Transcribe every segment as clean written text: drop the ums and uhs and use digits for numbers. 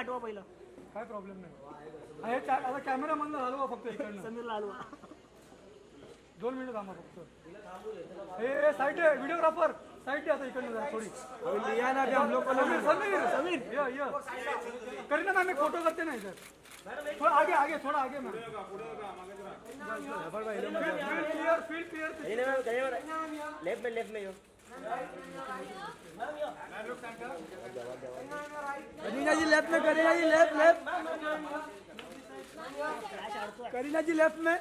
पाठवा पहिलं. काय प्रॉब्लेम नाही. आता कॅमेरा मधनं हलवा फक्त इकडनं. समीरला हलवा. 2 मिनिटं थांबा फक्त. हे साईड आहे व्हिडिओग्राफर साइड आता इकडनं थोडी. लिया ना हम लोग को. समीर या करीना मैम एक फोटो करते ना इधर. थोड़ा आगे थोड़ा आगे मैम. Field clear. लेफ्ट में यो. करीना जी लेफ्ट में. करीना जी लेफ्ट. करीना जी लेफ्ट में.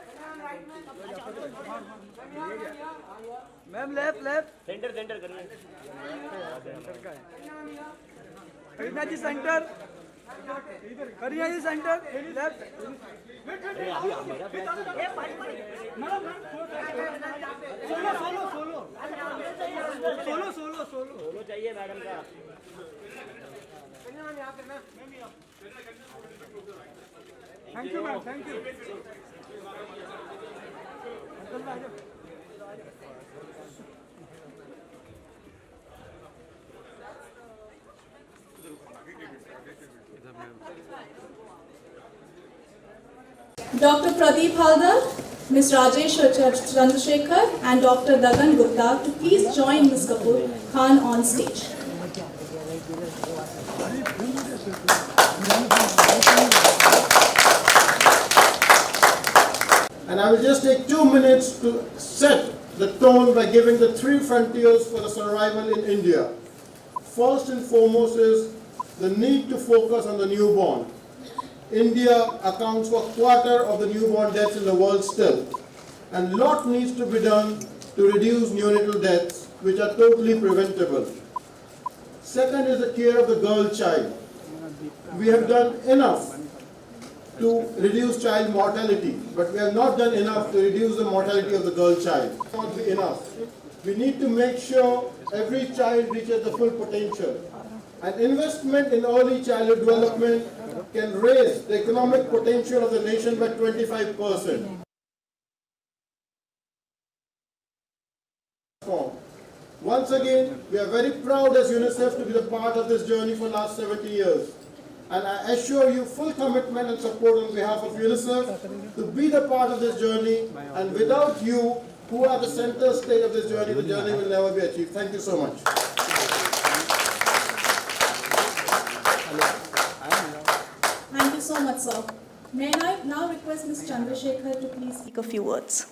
Ma'am left. सेंटर करिए. करीना जी सेंटर. करीना जी सेंटर लेफ्ट. सोलो चाहिए मैडम का. Thank you ma'am. Thank you. Dr. Pradeep Haldar, Ms. Rajesh Chandrasekhar and Dr. Dagan Gupta to please join Ms. Kapoor Khan on stage. And I will just take 2 minutes to set the tone by giving the 3 frontiers for the survival in India. First and foremost is the need to focus on the newborn. India accounts for a quarter of the newborn deaths in the world still. And lot needs to be done to reduce neonatal deaths, which are totally preventable. Second is the care of the girl child. We have done enough to reduce child mortality, but we have not done enough to reduce the mortality of the girl child. It will not be enough. We need to make sure every child reaches the full potential. An investment in early childhood development can raise the economic potential of the nation by 25%. Once again, we are very proud as UNICEF to be the part of this journey for the last 70 years. And I assure you full commitment and support on behalf of UNICEF to be the part of this journey. And without you, who are the center stage of this journey, the journey will never be achieved. Thank you so much. Thank you so much, sir. May I now request Ms. Chandrasekhar to please speak a few words.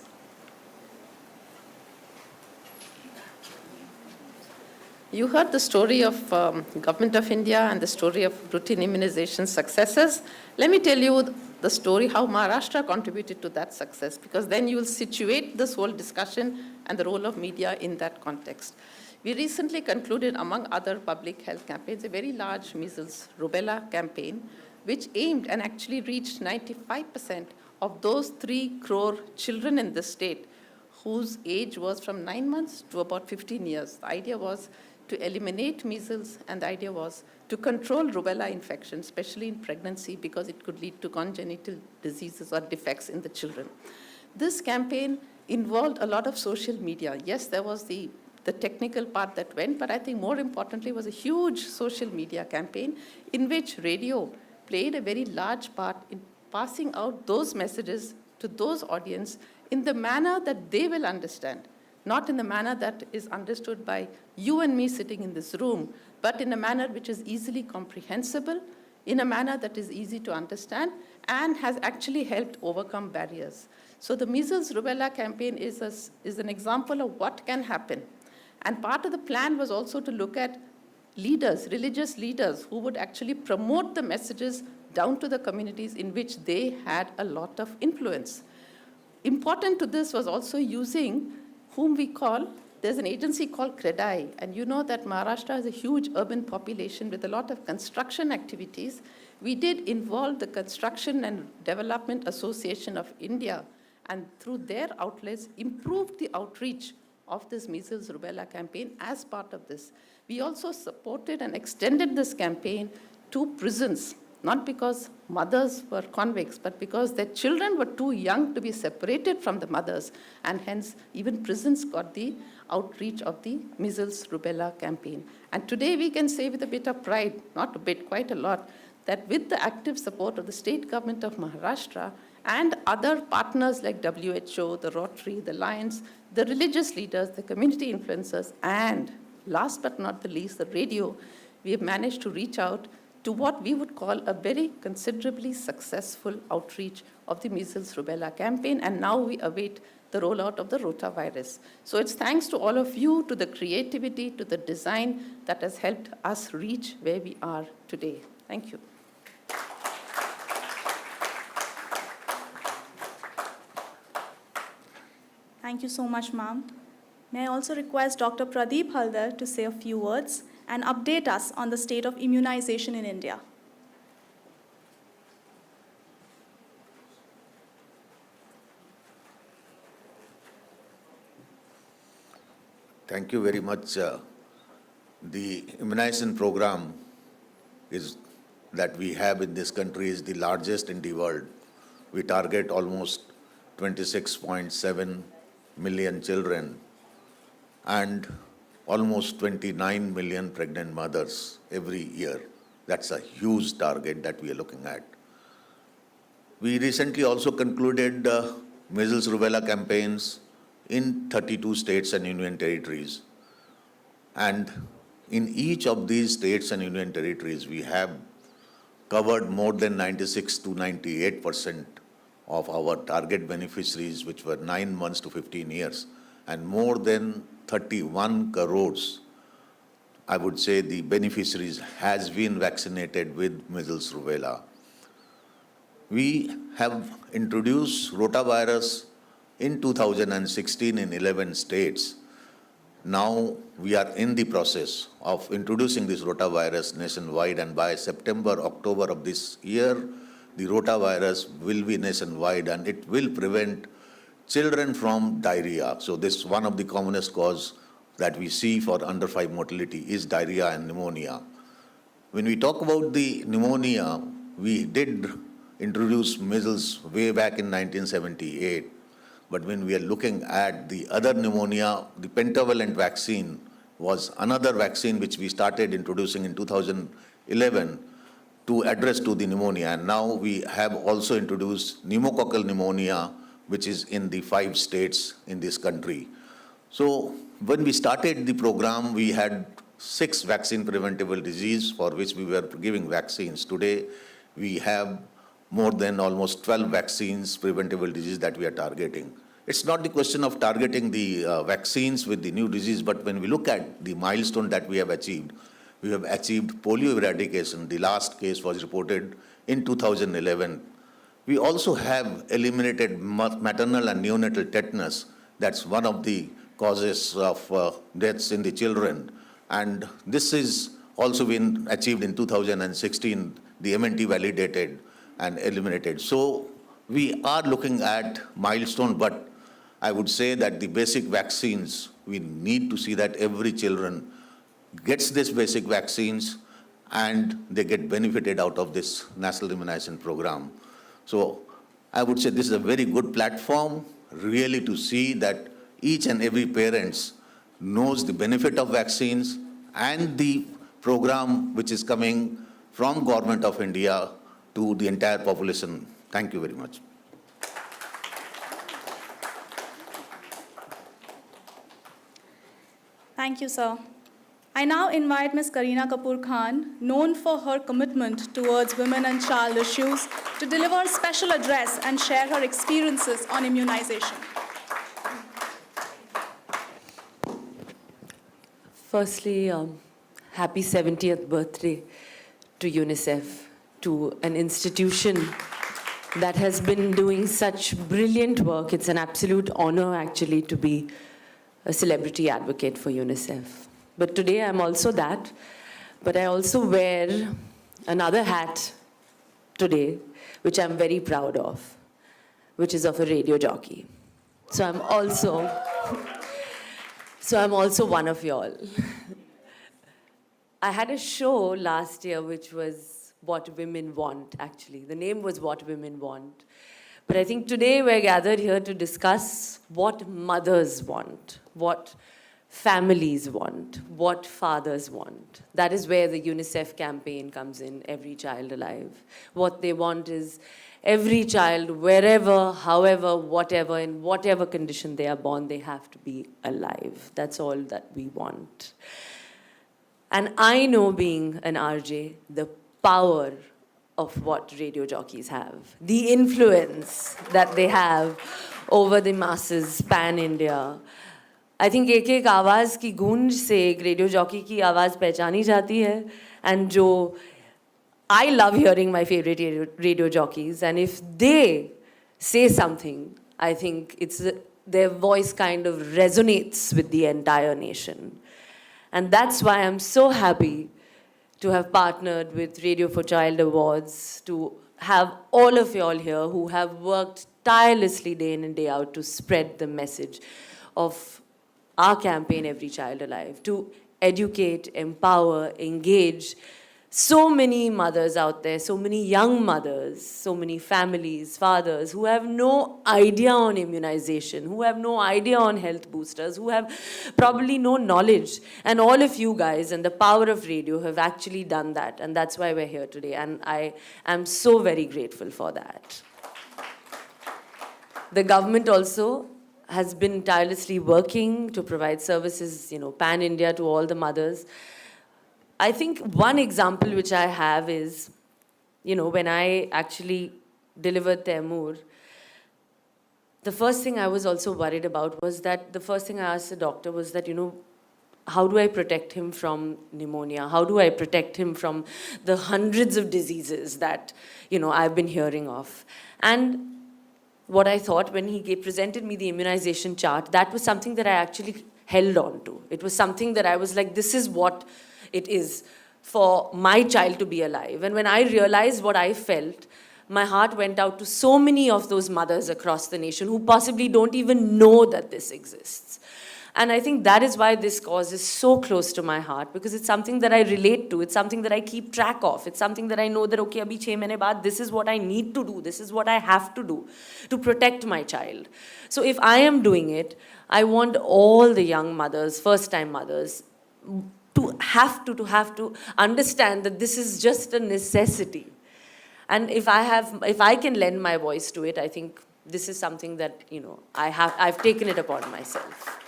You heard the story of Government of India and the story of routine immunization successes. Let me tell you the story how Maharashtra contributed to that success, because then you will situate this whole discussion and the role of media in that context. We recently concluded, among other public health campaigns, a very large measles rubella campaign, which aimed and actually reached 95% of those 3 crore children in the state whose age was from 9 months to about 15 years. The idea was to eliminate measles, and the idea was to control rubella infection, especially in pregnancy, because it could lead to congenital diseases or defects in the children. This campaign involved a lot of social media. Yes, there was the technical part that went, but I think more importantly was a huge social media campaign in which radio played a very large part in passing out those messages to those audience in the manner that they will understand, not in the manner that is understood by you and me sitting in this room, but in a manner which is easily comprehensible, in a manner that is easy to understand, and has actually helped overcome barriers. So the measles rubella campaign is an example of what can happen. And part of the plan was also to look at leaders, religious leaders, who would actually promote the messages down to the communities in which they had a lot of influence. Important to this was also using whom we call, there's an agency called CREDAI, and you know that Maharashtra has a huge urban population with a lot of construction activities. We did involve the Construction and Development Association of India, and through their outlets, improved the outreach of this measles rubella campaign as part of this. We also supported and extended this campaign to prisons, not because mothers were convicts, but because their children were too young to be separated from the mothers, and hence even prisons got the outreach of the measles rubella campaign. And today we can say with a bit of pride, not a bit, quite a lot, that with the active support of the state government of Maharashtra and other partners like WHO, the Rotary, the Lions, the religious leaders, the community influencers, and last but not the least, the radio, we have managed to reach out to what we would call a very considerably successful outreach of the measles rubella campaign, and now we await the rollout of the rotavirus. So it's thanks to all of you, to the creativity, to the design that has helped us reach where we are today. Thank you. Thank you so much, ma'am. May I also request Dr. Pradeep Haldar to say a few words and update us on the state of immunization in India. Thank you very much. The immunization program that we have in this country is the largest in the world. We target almost 26.7 million children and almost 29 million pregnant mothers every year. That's a huge target that we are looking at. We recently also concluded measles rubella campaigns in 32 states and union territories. And in each of these states and union territories, we have covered more than 96 to 98% of our target beneficiaries, which were 9 months to 15 years, and more than 31 crores, I would say, the beneficiaries has been vaccinated with measles rubella. We have introduced rotavirus in 2016 in 11 states. Now we are in the process of introducing this rotavirus nationwide, and by September, October of this year, the rotavirus will be nationwide and it will prevent children from diarrhea. So this one of the commonest cause that we see for under 5 mortality is diarrhea and pneumonia. When we talk about the pneumonia, we did introduce measles way back in 1978. But when we are looking at the other pneumonia, the pentavalent vaccine was another vaccine which we started introducing in 2011 to address to the pneumonia. And now we have also introduced pneumococcal pneumonia, which is in the 5 states in this country. So when we started the program, we had 6 vaccine preventable disease for which we were giving vaccines. Today, we have more than almost 12 vaccines preventable disease that we are targeting. It's not the question of targeting the vaccines with the new disease, but when we look at the milestone that we have achieved polio eradication. The last case was reported in 2011. We also have eliminated maternal and neonatal tetanus. That's one of the causes of deaths in the children. And this is also been achieved in 2016, the MNT validated and eliminated. So we are looking at milestone, but I would say that the basic vaccines, we need to see that every children gets these basic vaccines and they get benefited out of this national immunization program. So I would say this is a very good platform really to see that each and every parent knows the benefit of vaccines and the program which is coming from Government of India to the entire population. Thank you very much. Thank you, sir. I now invite Ms. Kareena Kapoor Khan, known for her commitment towards women and child issues, to deliver a special address and share her experiences on immunization. Firstly, happy 70th birthday to UNICEF, to an institution that has been doing such brilliant work. It's an absolute honor, actually, to be a celebrity advocate for UNICEF. But today I'm also that, but I also wear another hat today, which I'm very proud of, which is of a radio jockey. So I'm also one of y'all. I had a show last year which was What Women Want, actually. The name was What Women Want. But I think today we're gathered here to discuss what mothers want, what families want, what fathers want. That is where the UNICEF campaign comes in, Every Child Alive. What they want is every child, wherever, however, whatever, in whatever condition they are born, they have to be alive. That's all that we want. And I know, being an RJ, the power of what radio jockeys have, the influence that they have over the masses, pan-India. I think एक आवाज़ की गूंज से एक radio jockey की आवाज़ पहचानी जाती है. And जो I love hearing my favorite radio jockeys, and if they say something, I think their voice kind of resonates with the entire nation. And that's why I'm so happy to have partnered with Radio4Child Awards, to have all of y'all here who have worked tirelessly day in and day out to spread the message of our campaign, Every Child Alive, to educate, empower, engage so many mothers out there, so many young mothers, so many families, fathers who have no idea on immunization, who have no idea on health boosters, who have probably no knowledge. And all of you guys and the power of radio have actually done that. And that's why we're here today. And I am so very grateful for that. The government also has been tirelessly working to provide services, pan-India to all the mothers. I think one example which I have is, when I actually delivered Taimur, the first thing I was also worried about was that the first thing I asked the doctor was that, how do I protect him from pneumonia? How do I protect him from the hundreds of diseases that, I've been hearing of? And what I thought when he presented me the immunization chart, that was something that I actually held on to. It was something that I was like, this is what it is for my child to be alive. And when I realized what I felt, my heart went out to so many of those mothers across the nation who possibly don't even know that this exists. And I think that is why this cause is so close to my heart, because it's something that I relate to. It's something that I keep track of. It's something that I know that, okay, abhi 6 mahine baad, this is what I need to do. This is what I have to do to protect my child. So if I am doing it, I want all the young mothers, first-time mothers, to have to understand that this is just a necessity. And if I can lend my voice to it, I think this is something that, I've taken it upon myself.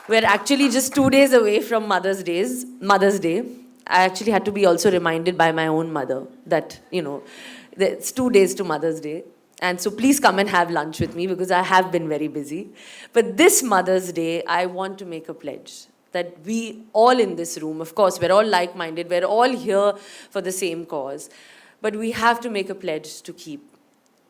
We're actually just 2 days away from Mother's Day. I actually had to be also reminded by my own mother that, it's 2 days to Mother's Day. And so please come and have lunch with me, because I have been very busy. But this Mother's Day, I want to make a pledge that we all in this room, of course, we're all like-minded, we're all here for the same cause, but we have to make a pledge to keep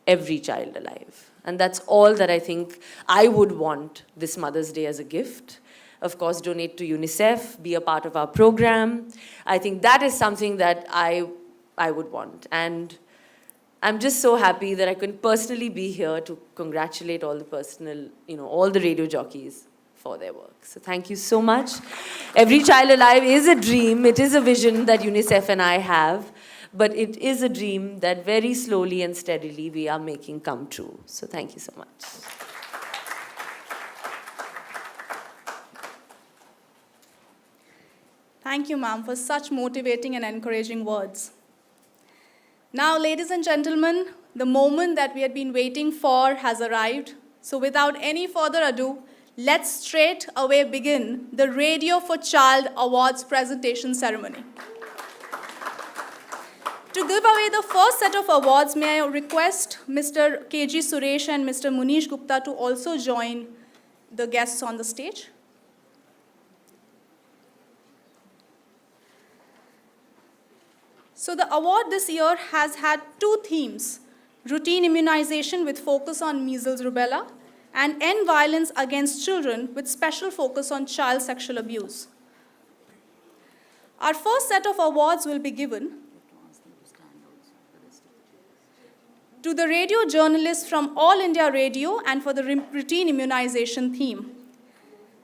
every child alive. And that's all that I think I would want this Mother's Day as a gift. Of course, donate to UNICEF, be a part of our program. I think that is something that I would want. And I'm just so happy that I can personally be here to congratulate all the all the radio jockeys for their work. So thank you so much. Every Child Alive is a dream. It is a vision that UNICEF and I have. But it is a dream that very slowly and steadily we are making come true. So thank you so much. Thank you, ma'am, for such motivating and encouraging words. Now, ladies and gentlemen, the moment that we had been waiting for has arrived. So without any further ado, let's straight away begin the Radio4Child Awards presentation ceremony. To give away the first set of awards, may I request Mr. KG Suresh and Mr. Munish Gupta to also join the guests on the stage. So the award this year has had 2 themes: routine immunization with focus on measles, rubella, and end violence against children with special focus on child sexual abuse. Our first set of awards will be given to the radio journalists from All India Radio and for the routine immunization theme.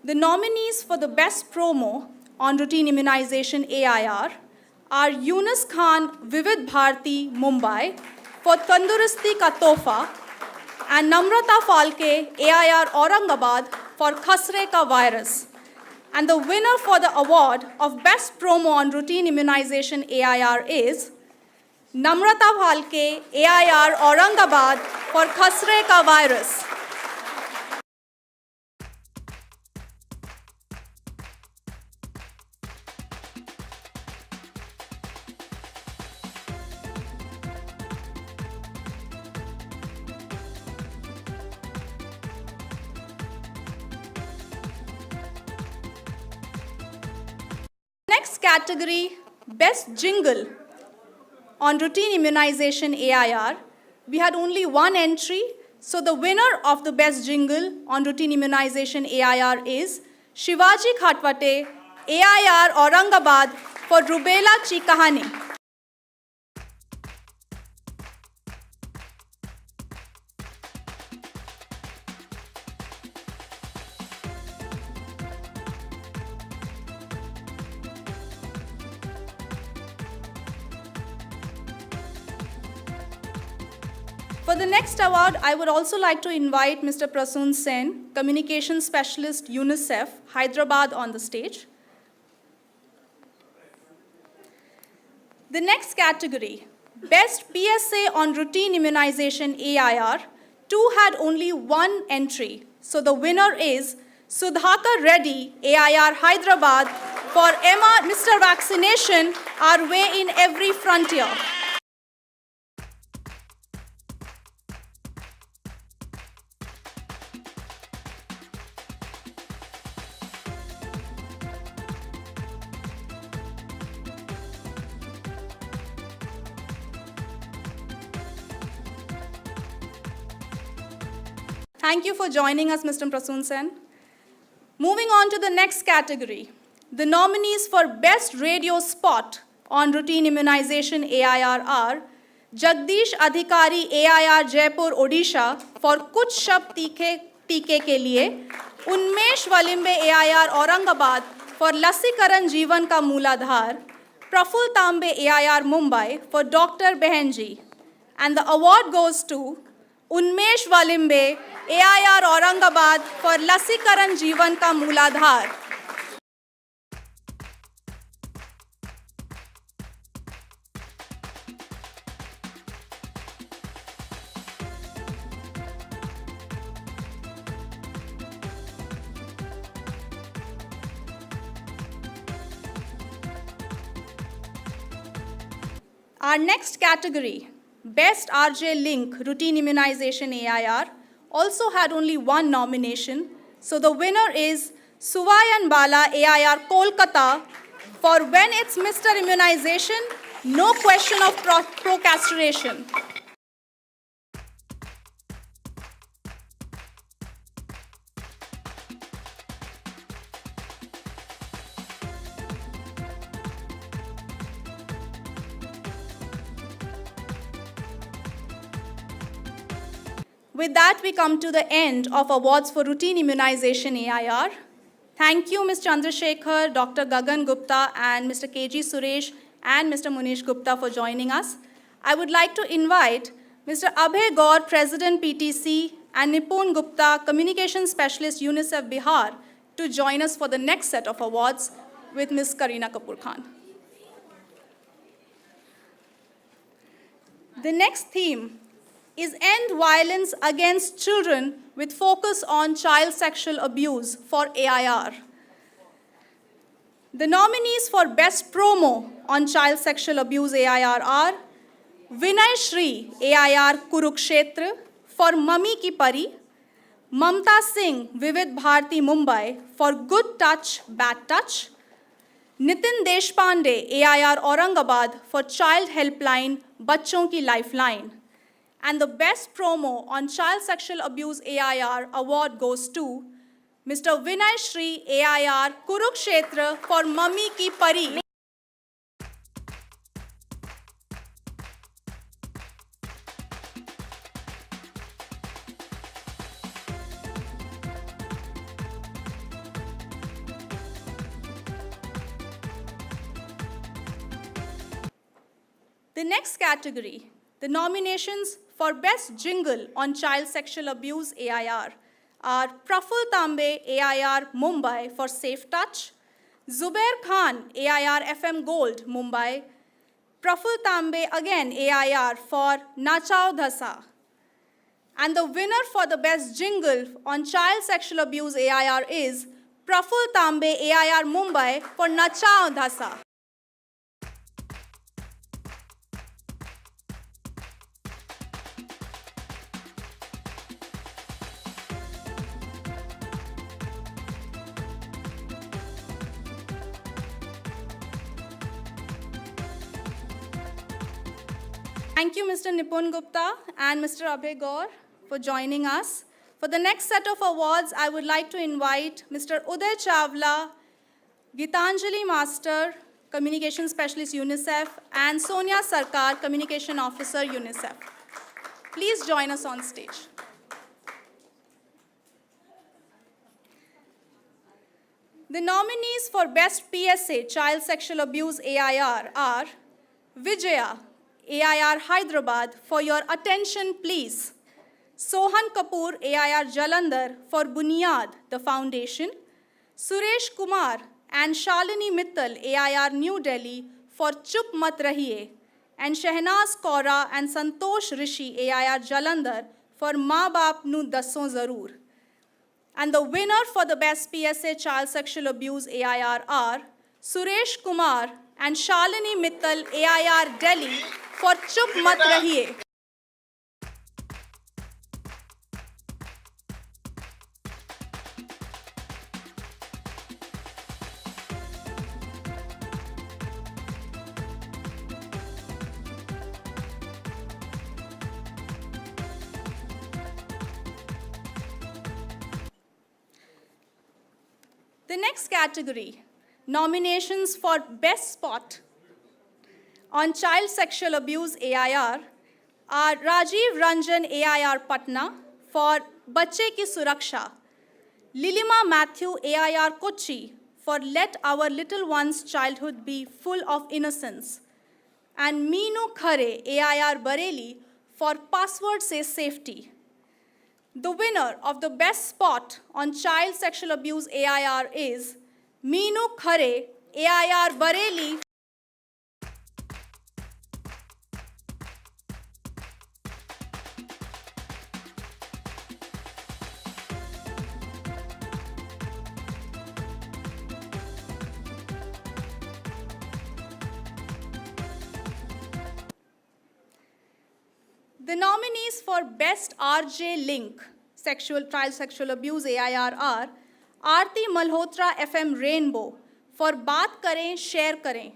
The nominees for the best promo on routine immunization AIR are Yunus Khan, Vivid Bharti, Mumbai for Tandurasti Ka Tohfa, and Namrata Falke, AIR Aurangabad for Khasre Ka Virus. And the winner for the award of Best Promo on Routine Immunization AIR is Namrata Bhalke, AIR Aurangabad for Khasre Ka virus. Next category, Best Jingle on Routine Immunization AIR. We had only one entry, so the winner of the Best Jingle on Routine Immunization AIR is Shivaji Khatwate, AIR Aurangabad for Rubella Chi Kahani. For the next award, I would also like to invite Mr. Prasoon Sen, Communications Specialist, UNICEF, Hyderabad, on the stage. The next category, Best PSA on Routine Immunization AIR, two had only one entry. So the winner is Sudhakar Reddy, AIR Hyderabad, for Mr. Vaccination, Our Way in Every Frontier. Thank you for joining us, Mr. Prasoon Sen. Moving on to the next category, the nominees for Best Radio Spot on Routine Immunization AIR are Jagdish Adhikari, AIR Jaipur, Odisha, for Kuch Shab Teeke Ke Liye, Unmesh Valimbe, AIR Aurangabad, for Lasikaran Jeevan Ka Mooladhar, Praful Tambe, AIR Mumbai, for Dr. Behenji. And the award goes to Unmesh Valimbe, AIR Aurangabad, for Lasikaran Jeevan Ka Mooladhar. Our next category, Best RJ Link Routine Immunization AIR, also had only one nomination. So the winner is Suvayan Bala, AIR Kolkata, for When It's Mr. Immunization, No Question of Procrastination. With that, we come to the end of awards for routine immunization AIR. Thank you, Ms. Chandrasekhar, Dr. Gagan Gupta, and Mr. KG Suresh, and Mr. Munish Gupta for joining us. I would like to invite Mr. Abhay Gaur, President PTC, and Nipun Gupta, Communication Specialist, UNICEF Bihar, to join us for the next set of awards with Ms. Kareena Kapoor Khan. The next theme is End Violence Against Children with focus on child sexual abuse for AIR. The nominees for Best Promo on Child Sexual Abuse AIR are Vinay Shri, AIR Kurukshetra, for Mummy Ki Pari, Mamta Singh, Vivid Bharti Mumbai, for Good Touch, Bad Touch, Nitin Deshpande, AIR Aurangabad, for Child Helpline, Bachon Ki Lifeline. And the Best Promo on Child Sexual Abuse AIR award goes to Mr. Vinay Shri, AIR Kurukshetra, for Mummy Ki Pari. The next category, the nominations for Best Jingle on Child Sexual Abuse AIR, are Praful Tambe, AIR Mumbai for Safe Touch, Zubair Khan, AIR FM Gold, Mumbai, Praful Tambe again, AIR for Nachao Dhasa. And the winner for the best jingle on child sexual abuse AIR is Praful Tambe, AIR Mumbai for Nachao Dhasa. Thank you, Mr. Nipun Gupta and Mr. Abhay Gaur for joining us. For the next set of awards, I would like to invite Mr. Uday Chawla, Gitanjali Master, Communication Specialist, UNICEF, and Sonia Sarkar, Communication Officer, UNICEF. Please join us on stage. The nominees for Best PSA Child Sexual Abuse AIR are Vijaya, AIR Hyderabad, for your attention please. Sohan Kapoor, AIR Jalandhar, for Bunyad, the foundation. Suresh Kumar and Shalini Mittal, AIR New Delhi, for Chup Mat Rahiye. And Shehnaz Kaura and Santosh Rishi, AIR Jalandhar, for Maa Baap Nu Dasso Zarur. And the winner for the Best PSA Child Sexual Abuse AIR are Suresh Kumar and Shalini Mittal, AIR Delhi, for Chup Mat Rahiye. The next category, nominations for Best Spot on Child Sexual Abuse AIR are Rajiv Ranjan AIR Patna for Bacche Ki Suraksha, Lilima Matthew AIR Kochi for Let Our Little One's Childhood Be Full of Innocence, and Meenu Khare AIR Bareilly for Password Say Safety. The winner of the Best Spot on Child Sexual Abuse AIR is Meenu Khare, AIR Bareilly. The nominees for Best RJ Link Child Sexual Abuse AIR are Aarti Malhotra FM Rainbow for Baat Kare, Share Kare,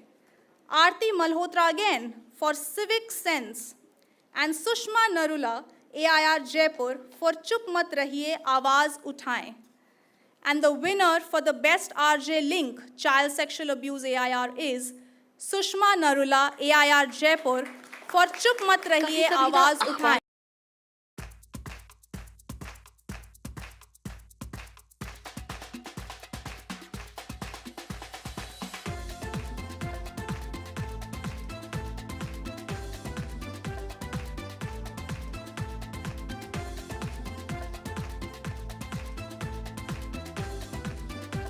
Aarti Malhotra again for Civic Sense, and Sushma Narula AIR Jaipur for Chup Mat Rahiye, Awaaz Uthaye. And the winner for the Best RJ Link Child Sexual Abuse AIR is Sushma Narula AIR Jaipur for Chup Mat Rahiye, Awaaz Uthaye.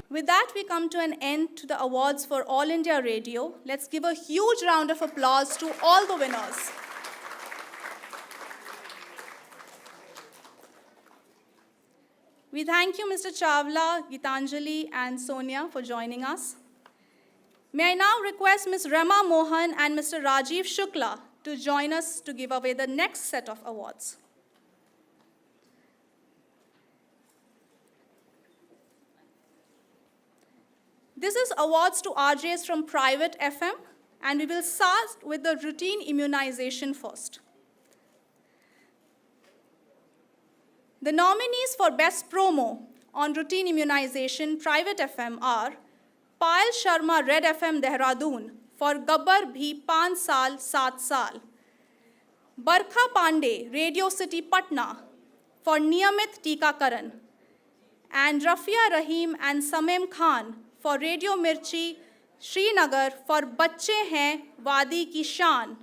With that, we come to an end to the awards for All India Radio. Let's give a huge round of applause to all the winners. We thank you, Mr. Chawla, Gitanjali, and Sonia for joining us. May I now request Ms. Rama Mohan and Mr. Rajiv Shukla to join us to give away the next set of awards. This is awards to RJs from private FM, and we will start with the routine immunization first. The nominees for Best Promo on routine immunization private FM are Payal Sharma Red FM Dehradun for Gabbar Bhi 5 Saal 7 Saal, Barkha Pandey Radio City Patna for Niyamit Tikakaran, and Rafia Rahim and Samim Khan for Radio Mirchi Srinagar for Bacche Hain Wadi Ki Shaan.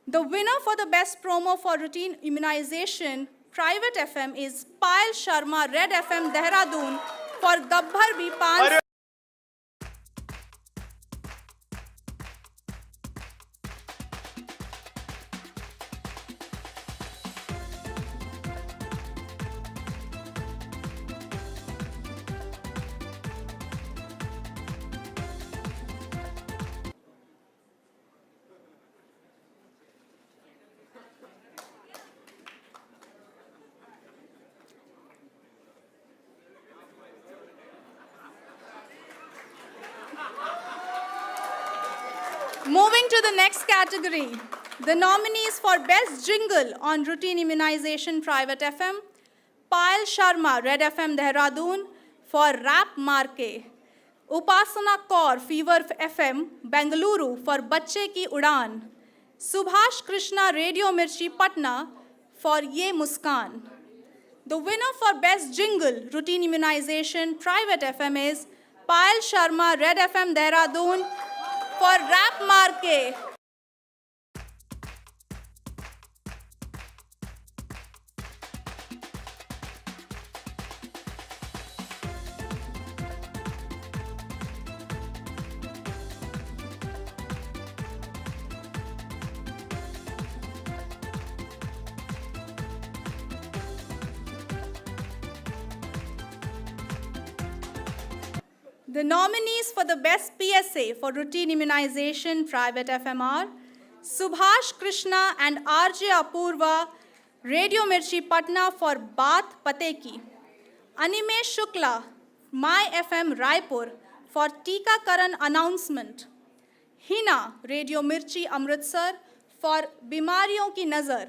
The winner for the Best Promo for routine immunization Private FM is Payal Sharma, Red FM, Dehradun for Gabbar Bhi 5. Moving to the next category, the nominees for Best Jingle on Routine Immunization Private FM, Payal Sharma, Red FM Dehradun for Rap Marke, Upasana Kaur, Fever FM, Bengaluru for Bacche Ki Udaan, Subhash Krishna, Radio Mirchi Patna for Ye Muskan. The winner for Best Jingle, Routine Immunization Private FM is Payal Sharma, Red FM Dehradun for Rap Marke. The nominees for the Best PSA for Routine Immunization Private FM are Subhash Krishna and RJ Apurva, Radio Mirchi Patna for Baat Pate Ki, Animesh Shukla, My FM Raipur for Tika Karan Announcement, Hina, Radio Mirchi Amritsar for Bimariyon Ki Nazar,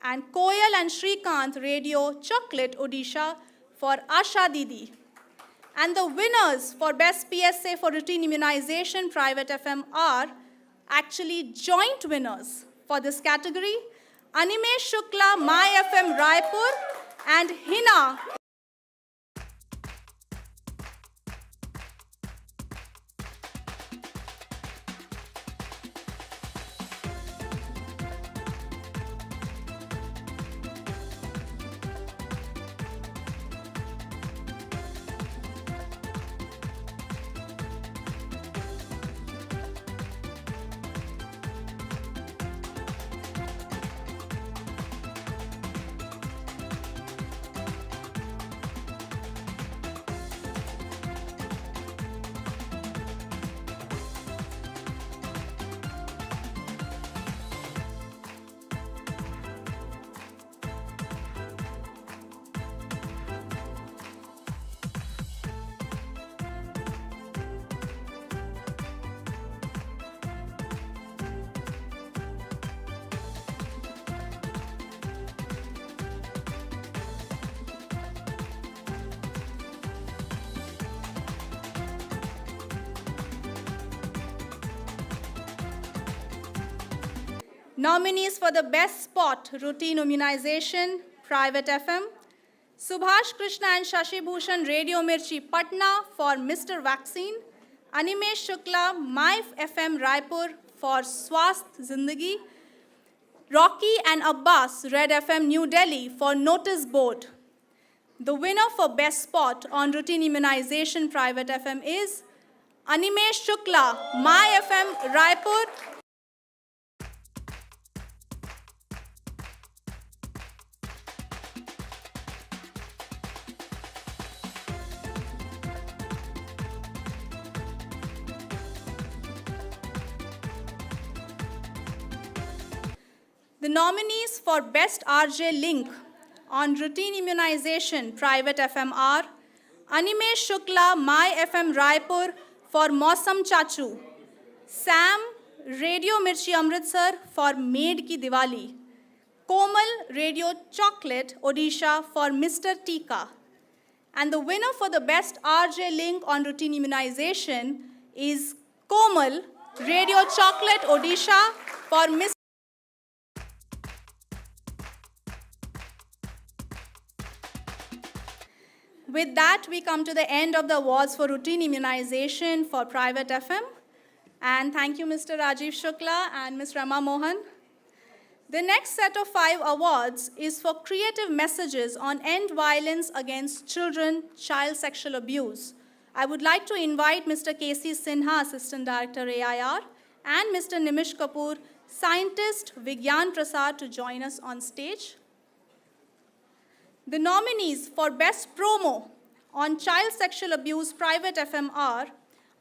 and Koyal and Shrikant, Radio Chocolate Odisha for Asha Didi. And the winners for Best PSA for Routine Immunization Private FM are actually joint winners for this category, Animesh Shukla, My FM Raipur, and Hina. Nominees for the Best Spot Routine Immunization Private FM, Subhash Krishna and Shashi Bhushan, Radio Mirchi Patna for Mr. Vaccine, Animesh Shukla, My FM Raipur for Swasth Zindagi, Rocky and Abbas, Red FM New Delhi for Notice Board. The winner for Best Spot on Routine Immunization Private FM is Animesh Shukla, My FM Raipur. The nominees for Best RJ Link on Routine Immunization Private FM are Animesh Shukla, My FM Raipur for Mausam Chachu, Sam, Radio Mirchi Amritsar for Maid Ki Diwali, Komal, Radio Chocolate Odisha for Mr. Tika. And the winner for the Best RJ Link on Routine Immunization is Komal, Radio Chocolate Odisha for Mr. With that, we come to the end of the awards for routine immunization for private FM. And thank you, Mr. Rajiv Shukla and Ms. Rama Mohan. The next set of 5 awards is for creative messages on end violence against children, child sexual abuse. I would like to invite Mr. K.C. Sinha, Assistant Director, AIR, and Mr. Nimish Kapoor, Scientist, Vigyan Prasad, to join us on stage. The nominees for Best Promo on Child Sexual Abuse Private FM are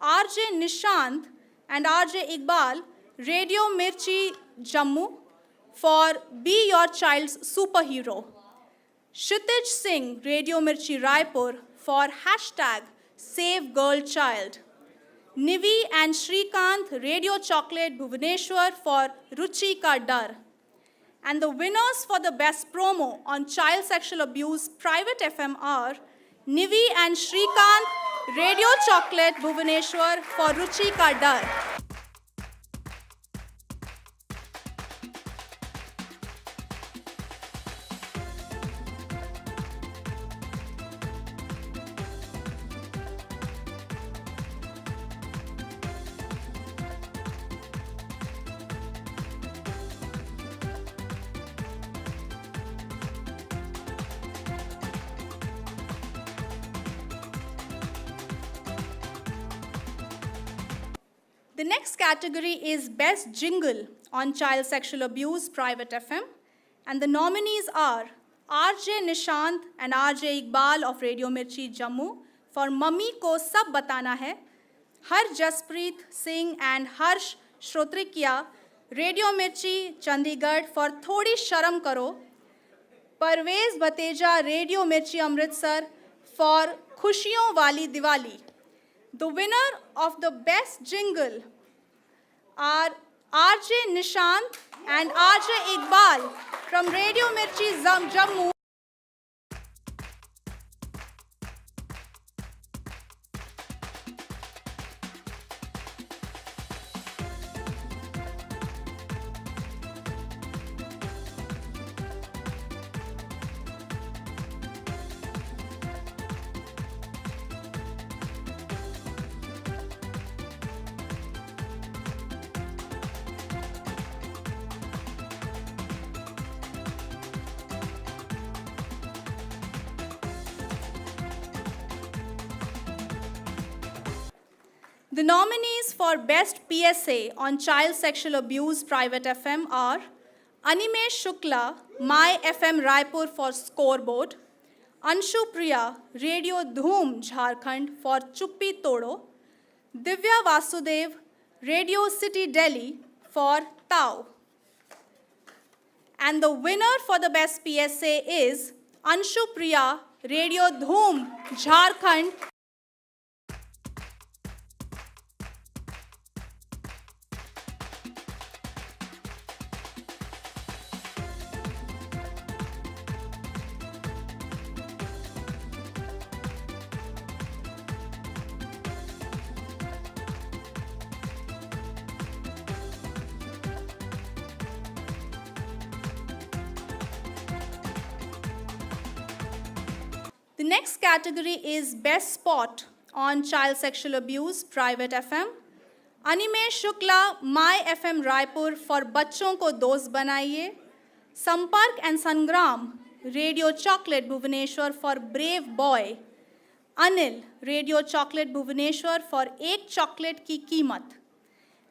R.J. Nishant and R.J. Iqbal, Radio Mirchi, Jammu, for Be Your Child's Superhero. Kshitij Singh, Radio Mirchi, Raipur, for hashtag Save Girl Child. Nivi and Shrikant, Radio Chocolate, Bhubaneswar, for Ruchi Ka Dar. And the winners for the Best Promo on Child Sexual Abuse Private FM are Nivi and Shrikant, Radio Chocolate, Bhubaneswar, for Ruchi Ka Dar. The next category is Best Jingle on Child Sexual Abuse Private FM, and the nominees are R.J. Nishant and R.J. Iqbal of Radio Mirchi, Jammu, for Mummy Ko Sab Batana Hai, Harjaspreet Singh and Harsh Shrotrikia, Radio Mirchi, Chandigarh, for Thodi Sharam Karo, Parvez Bateja, Radio Mirchi, Amritsar, for Khushiyon Wali Diwali. The winner of the Best Jingle are R.J. Nishant and R.J. Iqbal from Radio Mirchi, Jammu. The nominees for Best PSA on Child Sexual Abuse Private FM are Animesh Shukla, My FM Raipur, for Scoreboard, Anshu Priya, Radio Dhoom Jharkhand, for Chuppi Todo, Divya Vasudev, Radio City Delhi, for Tao. And the winner for the Best PSA is Anshu Priya, Radio Dhoom Jharkhand. The next category is Best Spot on Child Sexual Abuse Private FM. Animesh Shukla, My FM Raipur, for Bachon Ko Dost Banaiye. Sampark and Sangram, Radio Chocolate, Bhubaneswar, for Brave Boy. Anil, Radio Chocolate, Bhubaneswar, for Ek Chocolate Ki Keemat.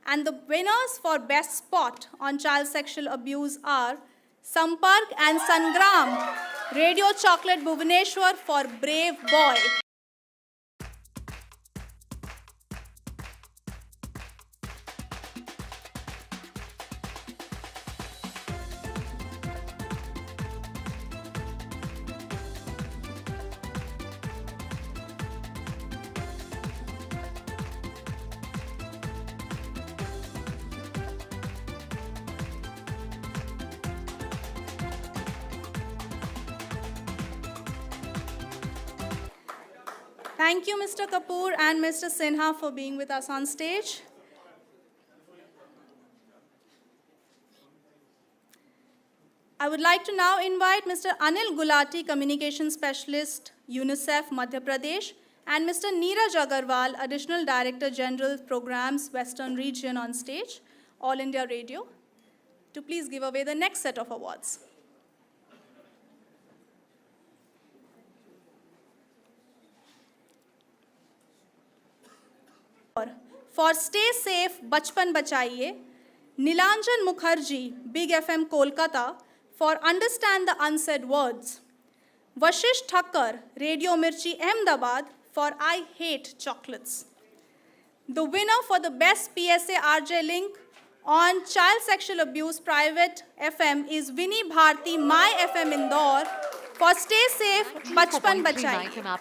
And the winners for Best Spot on Child Sexual Abuse are Sampark and Sangram, Radio Chocolate, Bhubaneswar, for Brave Boy. Thank you, Mr. Kapoor and Mr. Sinha, for being with us on stage. I would like to now invite Mr. Anil Gulati, Communication Specialist, UNICEF, Madhya Pradesh, and Mr. Neeraj Agarwal, Additional Director General Programs, Western Region, on stage, All India Radio. to please give away the next set of awards. For Stay Safe, Bachpan Bachaiye, Nilanjan Mukherjee, Big FM Kolkata, for Understand the Unsaid Words. Vashish Thakkar, Radio Mirchi Ahmedabad, for I Hate Chocolates. The winner for the Best PSA RJ Link on Child Sexual Abuse Private FM is Vinny Bharti, My FM Indore, for Stay Safe, Bachpan Bachaiye.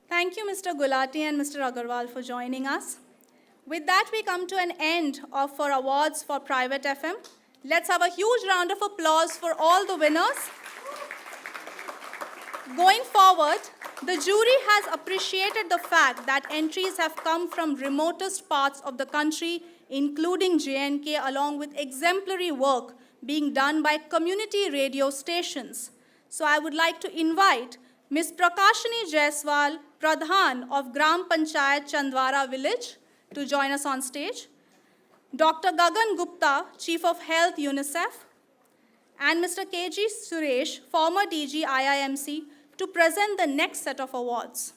Thank you, Mr. Gulati and Mr. Agarwal, for joining us. With that, we come to an end of our awards for Private FM. Let's have a huge round of applause for all the winners. Going forward, the jury has appreciated the fact that entries have come from remotest parts of the country, including J&K, along with exemplary work being done by community radio stations. So I would like to invite Ms. Prakashini Jaiswal, Pradhan of Gram Panchayat Chandwara Village, to join us on stage. Dr. Gagan Gupta, Chief of Health, UNICEF, and Mr. KG Suresh, former DG IIMC, to present the next set of awards.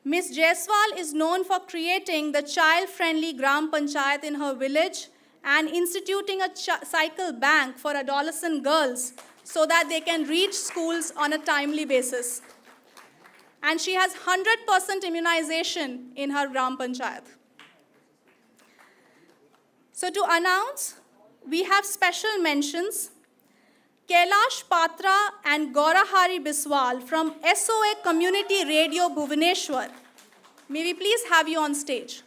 Ms. Jaiswal is known for creating the child-friendly Gram Panchayat in her village and instituting a cycle bank for adolescent girls so that they can reach schools on a timely basis. And she has 100% immunization in her Gram Panchayat. So to announce, we have special mentions. Kailash Patra and Gaurahari Biswal from SOA Community Radio Bhubaneswar. May we please have you on stage.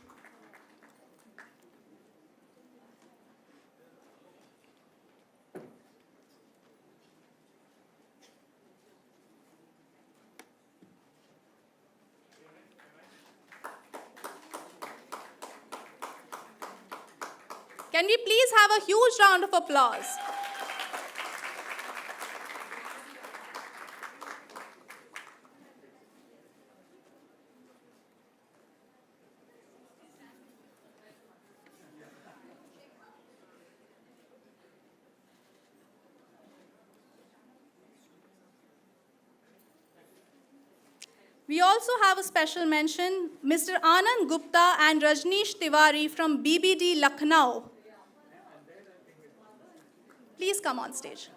Can we please have a huge round of applause? We also have a special mention, Mr. Anand Gupta and Rajneesh Tiwari from BBD Lucknow. Please come on stage.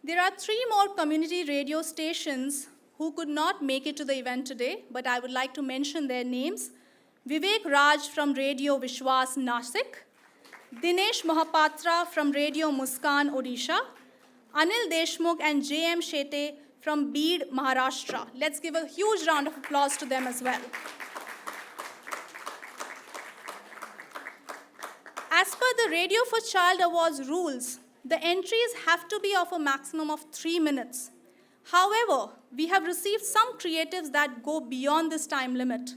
There are 3 more community radio stations who could not make it to the event today, but I would like to mention their names. Vivek Raj from Radio Vishwas, Nasik. Dinesh Mohapatra from Radio Muskan, Odisha. Anil Deshmukh and J.M. Shete from Beed, Maharashtra. Let's give a huge round of applause to them as well. As per the Radio4Child Awards rules, the entries have to be of a maximum of 3 minutes. However, we have received some creatives that go beyond this time limit.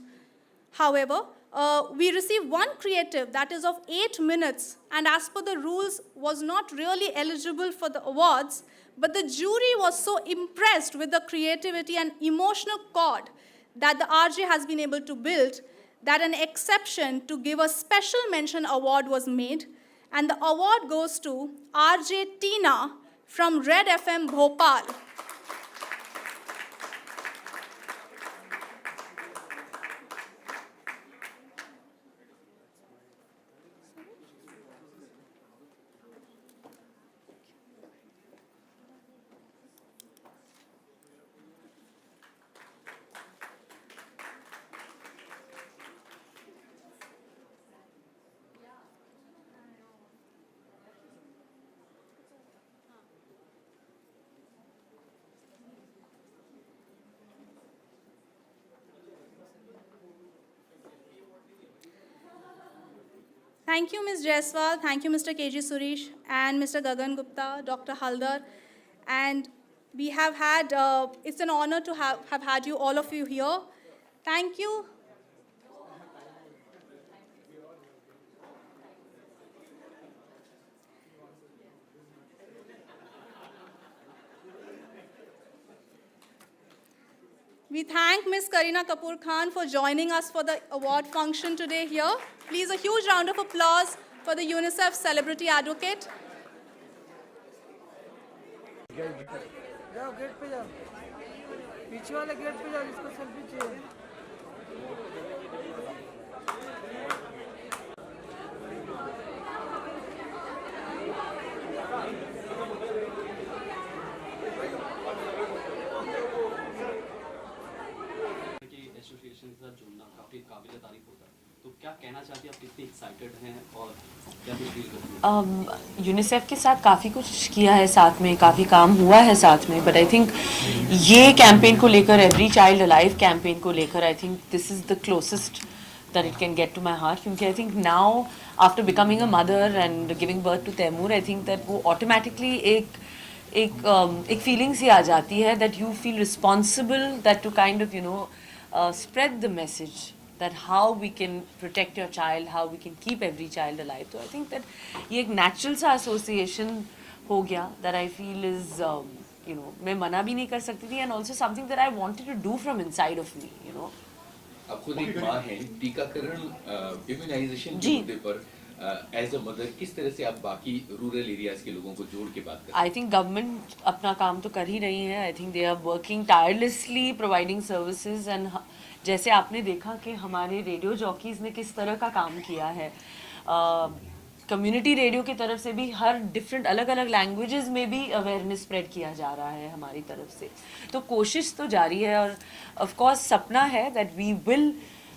However, we received one creative that is of 8 minutes, and as per the rules was not really eligible for the awards, but the jury was so impressed with the creativity and emotional chord that the RJ has been able to build that an exception to give a special mention award was made, and the award goes to RJ Tina from Red FM Bhopal. Thank you, Ms. Jaiswal. Thank you, Mr. KG Suresh and Mr. Gagan Gupta, Dr. Haldar. And we have had, it's an honor to have had you, all of you here. Thank you. We thank Ms. Kareena Kapoor Khan for joining us for the award function today here. Please, a huge round of applause for the UNICEF Celebrity Advocate. जाओ gate पे जाओ, पीछे वाले gate पे जाओ जिसको selfie चाहिए। Association के साथ जुड़ना काफ़ी काबिल तारीफ होता है, तो क्या कहना चाहती हैं, आप कितनी एक्साइटेड हैं और क्या कुछ फील करती हैं? यूनिसेफ के साथ काफ़ी कुछ किया है साथ में, काफ़ी काम हुआ है साथ में, बट आई थिंक ये कैंपेन को लेकर, एवरी चाइल्ड अलाइव कैंपेन को लेकर, I think this is the closest that it can get to my heart, क्योंकि I think now after becoming a mother and giving birth to Taimur, I think that वो automatically एक feeling सी आ जाती है that you feel responsible, that to kind of spread the message that how we can protect your child, how we can keep every child alive. So I think that ये एक natural सा association हो गया that I feel is मैं मना भी नहीं कर सकती थी, and also something that I wanted to do from inside of me, आप खुद एक माँ हैं, टीकाकरण इम्यूनाइजेशन के मुद्दे पर एज अ मदर किस तरह से आप बाकी रूरल एरियाज के लोगों को जोड़ के बात करते हैं? आई थिंक गवर्नमेंट अपना काम तो कर ही रही है। I think they are working tirelessly providing services, and जैसे आपने देखा कि हमारे रेडियो जॉकीज़ ने किस तरह का काम किया है, कम्युनिटी रेडियो की तरफ से भी हर डिफरेंट अलग अलग लैंग्वेजेस में भी अवेयरनेस स्प्रेड किया जा रहा है हमारी तरफ से, तो कोशिश तो जारी है, और ऑफ कोर्स सपना है that we will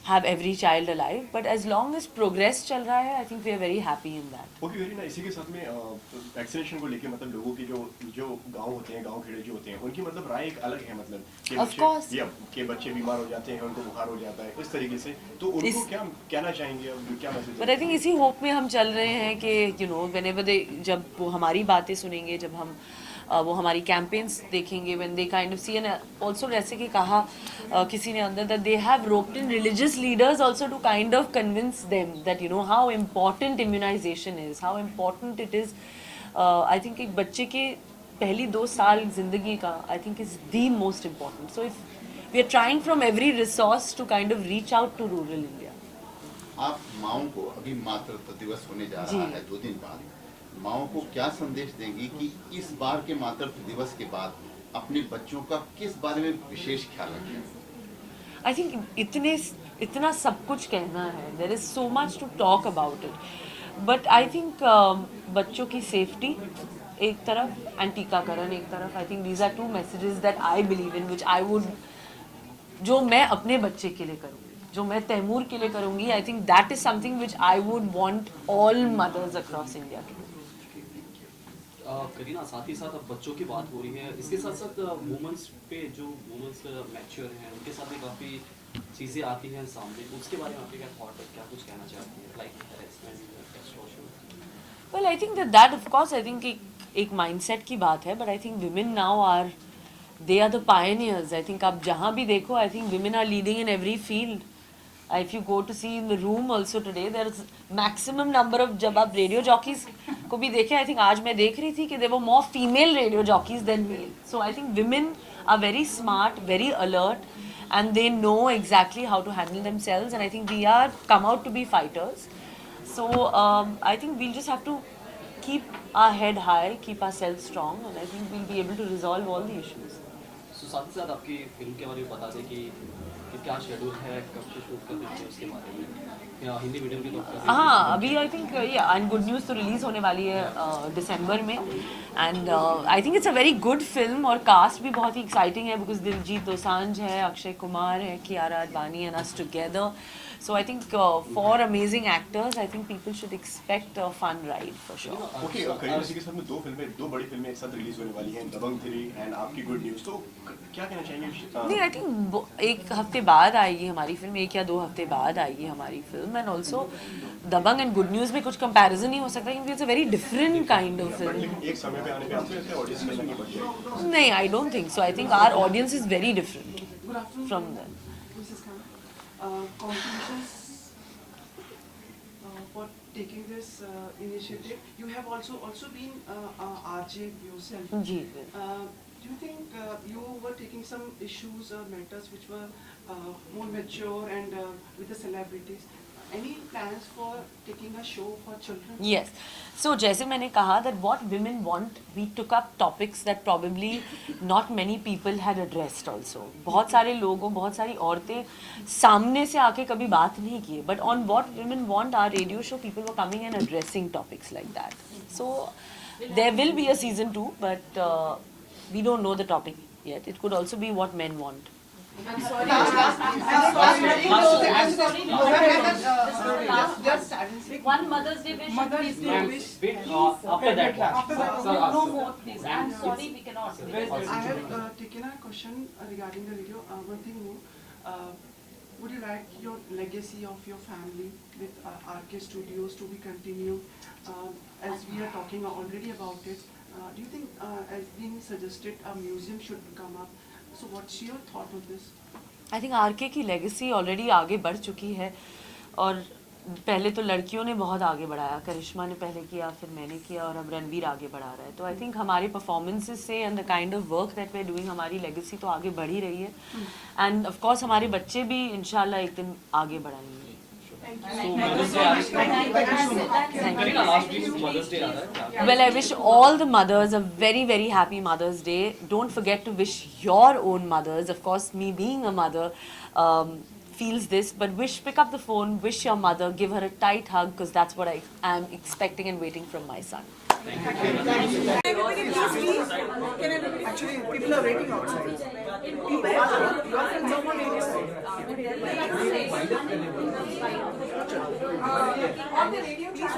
have every child alive, but as long as progress चल रहा है, I think we are very happy in that. Okay, Kareena, इसी के साथ में वैक्सीनेशन को लेके मतलब लोगों की जो गांव होते हैं, गांव खेड़े जो होते हैं, उनकी मतलब राय एक अलग है, मतलब कि बच्चे बीमार हो जाते हैं, उनको बुखार हो जाता है, इस तरीके से, तो उनको क्या कहना चाहेंगे, क्या मैसेज? But I think इसी होप में हम चल रहे हैं कि whenever they, जब वो हमारी बातें सुनेंगे, जब हम वो हमारी कैंपेन्स देखेंगे, when they kind of see, and also जैसे कि कहा किसी ने अंदर, that they have roped in religious leaders also to kind of convince them that how important immunization is, how important it is. I think एक बच्चे के पहली 2 साल जिंदगी का I think is the most important. So if we are trying from every resource to kind of reach out to rural India. आप माओं को, अभी मातृत्व दिवस होने जा रहा है 2 दिन बाद, माओं को क्या संदेश देंगी कि इस बार के मातृत्व दिवस के बाद अपने बच्चों का किस बारे में विशेष ख्याल रखें? आई थिंक इतना सब कुछ कहना है, there is so much to talk about it, but I think बच्चों की सेफ्टी एक तरफ एंड टीकाकरण एक तरफ, I think these are 2 messages that I believe in, which I would, जो मैं अपने बच्चे के लिए करूँगी, जो मैं तैमूर के लिए करूँगी, I think that is something which I would want all mothers across India to. Kareena, साथ ही साथ अब बच्चों की बात हो रही है, इसके साथ साथ वुमेन्स पे, जो वुमेन्स मैच्योर हैं, उनके साथ भी काफ़ी चीज़ें आती हैं सामने, उसके बारे में आपके क्या थॉट है, क्या कुछ कहना चाहती हैं, like harassment, extortion? Well I think that of course I think एक माइंडसेट की बात है, but I think women now are, they are the pioneers. I think आप जहाँ भी देखो, I think women are leading in every field. If you go to see in the room also today, there is maximum number of, जब आप radio jockeys को भी देखें, I think आज मैं देख रही थी कि there were more female radio jockeys than male. So I think women are very smart, very alert, and they know exactly how to handle themselves, and I think we are come out to be fighters. So I think we'll just have to keep our head high, keep ourselves strong, and I think we'll be able to resolve all the issues. So साथ ही साथ आपकी film के बारे में बता दें कि क्या शेड्यूल है, कब से शूट करनी है, उसके बारे में, या हिंदी मीडियम की तो? हाँ, अभी I think and good news तो रिलीज़ होने वाली है दिसंबर में, and I think it's a very good film, और कास्ट भी बहुत ही एक्साइटिंग है, बिकॉज दिलजीत दोसांझ है, अक्षय कुमार है, Kiara Advani and us together. So I think for amazing actors, I think people should expect a fun ride for sure. Okay, Kareena ji के साथ में 2 बड़ी फिल्में एक साथ रिलीज होने वाली हैं, दबंग 3 एंड आपकी गुड न्यूज़. तो क्या कहना चाहेंगे? नहीं, आई थिंक एक हफ्ते बाद आएगी हमारी फिल्म, 1 या 2 हफ्ते बाद आएगी हमारी फिल्म. And also Dabangg and good news में कुछ कंपैरिजन नहीं हो सकता क्योंकि it's a very different kind of film. एक समय पे आने पे आपको लगता है ऑडियंस की अलग ही बढ़ जाएगी? नहीं, I don't think so. I think our audience is very different from that. Congratulations for taking this initiative. You have also been RJ yourself. जी. Do you think you were taking some issues or matters which were more mature and with the celebrities? Any plans for taking a show for children? Yes. So जैसे मैंने कहा that what women want, we took up topics that probably not many people had addressed also. बहुत सारे लोगों, बहुत सारी औरतें सामने से आके कभी बात नहीं की. But on what women want, our radio show, people were coming and addressing topics like that. So there will be a season 2, but we don't know the topic yet. It could also be what men want. One Mother's Day wish. After that, No more, please. I'm sorry, we cannot. I have taken a question regarding the radio. One thing more. Would you like your legacy of your family with RK Studios to be continued? As we are talking already about it, do you think, as being suggested, a museum should come up? So what's your thought on this? I think RK की legacy already आगे बढ़ चुकी है और पहले तो लड़कियों ने बहुत आगे बढ़ाया. करिश्मा ने पहले किया, फिर मैंने किया और अब रणवीर आगे बढ़ा रहा है. तो आई थिंक हमारे परफॉर्मेंसेस से and the kind of work that we are doing हमारी लेगेसी तो आगे बढ़ ही रही है. एंड ऑफ कोर्स हमारे बच्चे भी इंशाल्लाह एक दिन आगे बढ़ाएंगे. Well, I wish all the mothers a very, very happy Mother's Day. Don't forget to wish your own mothers. Of course, me being a mother feels this, but pick up the phone, wish your mother, give her a tight hug because that's what I am expecting and waiting from my son. Actually, people are waiting outside. On the radio, please.